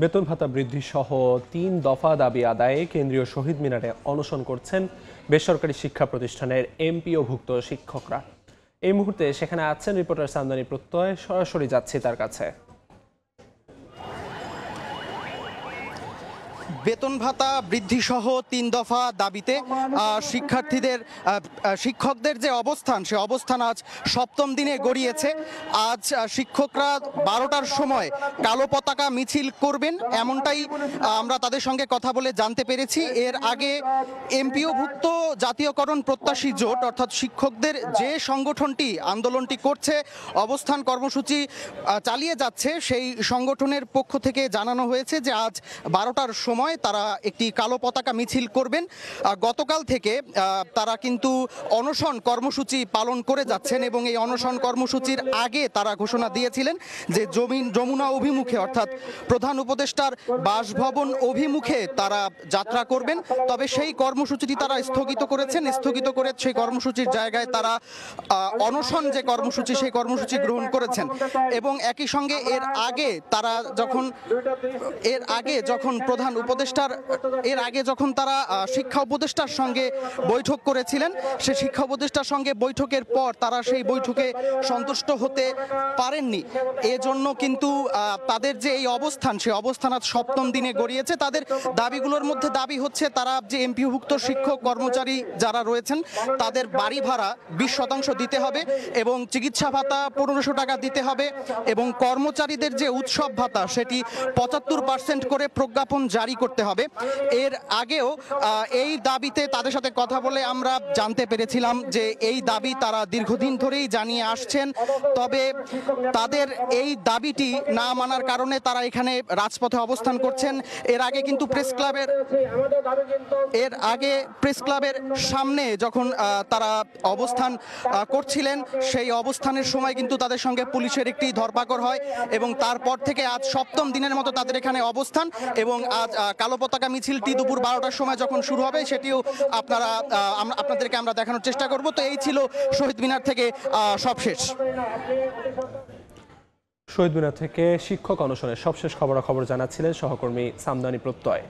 বেতন ভাতা বৃদ্ধি সহ ৩ দফা দাবি আদায়ে কেন্দ্রীয় শহীদ মিনারে অনশন করছেন বেসরকারি শিক্ষা প্রতিষ্ঠানের এমপিওভুক্ত শিক্ষকরা। এই মুহূর্তে সেখানে আছেন রিপোর্টার সামদানি প্রত্যয়। সরাসরি যাচ্ছি তার কাছে। বেতন ভাতা বৃদ্ধি সহ ৩ দফা দাবিতে শিক্ষকদের যে অবস্থান, সে অবস্থান আজ সপ্তম দিনে গড়িয়েছে। আজ শিক্ষকরা ১২টার সময় কালো পতাকা মিছিল করবেন, এমনটাই আমরা তাদের সঙ্গে কথা বলে জানতে পেরেছি। এর আগে এমপিওভুক্ত জাতীয়করণ প্রত্যাশী জোট অর্থাৎ শিক্ষকদের যে সংগঠনটি আন্দোলনটি করছে, অবস্থান কর্মসূচি চালিয়ে যাচ্ছে, সেই সংগঠনের পক্ষ থেকে জানানো হয়েছে যে আজ ১২টার সময় তারা একটি কালো পতাকা মিছিল করবেন। গতকাল থেকে তারা কিন্তু অনশন কর্মসূচি পালন করে যাচ্ছেন এবং এই অনশন কর্মসূচির আগে তারা ঘোষণা দিয়েছিলেন যে যমুনা অভিমুখে অর্থাৎ প্রধান উপদেষ্টার বাসভবন অভিমুখে তারা যাত্রা করবেন। তবে সেই কর্মসূচিটি তারা স্থগিত করেছেন। স্থগিত করে সেই কর্মসূচির জায়গায় তারা অনশন যে কর্মসূচি, সেই কর্মসূচি গ্রহণ করেছেন। এবং একই সঙ্গে এর আগে যখন তারা শিক্ষা উপদেষ্টার সঙ্গে বৈঠক করেছিলেন, সে শিক্ষা উপদেষ্টার সঙ্গে বৈঠকের পর তারা সেই বৈঠকে সন্তুষ্ট হতে পারেননি। এজন্য কিন্তু তাদের যে এই অবস্থান, সেই অবস্থান আজ সপ্তম দিনে গড়িয়েছে। তাদের দাবিগুলোর মধ্যে দাবি হচ্ছে তারা যে এমপিওভুক্ত শিক্ষক কর্মচারী যারা রয়েছেন তাদের বাড়ি ভাড়া ২০% দিতে হবে এবং চিকিৎসা ভাতা ১৫০০ টাকা দিতে হবে এবং কর্মচারীদের যে উৎসব ভাতা সেটি ৭৫% করে প্রজ্ঞাপন জারি করতে হবে। এর আগেও এই দাবিতে তাদের সাথে কথা বলে আমরা জানতে পেরেছিলাম যে এই দাবি তারা দীর্ঘদিন ধরেই জানিয়ে আসছেন। তবে তাদের এই দাবিটি না মানার কারণে তারা এখানে রাজপথে অবস্থান করছেন। এর আগে প্রেস ক্লাবের সামনে যখন তারা অবস্থান করছিলেন, সেই অবস্থানের সময় কিন্তু তাদের সঙ্গে পুলিশের একটি ধরপাকড় হয় এবং তারপর থেকে আজ সপ্তম দিনের মতো তাদের এখানে অবস্থান। এবং আজ কালো পতাকা মিছিলটি দুপুর 12টার সময় যখন শুরু হবে, সেটিও আপনাদেরকে আমরা দেখানোর চেষ্টা করব। তো এই ছিল শহীদ মিনার থেকে সবশেষ। শহীদ মিনার থেকে শিক্ষক অনশনের সবশেষ খবরাখবর জানাচ্ছিলেন সহকর্মী সামদানি প্রত্যয়।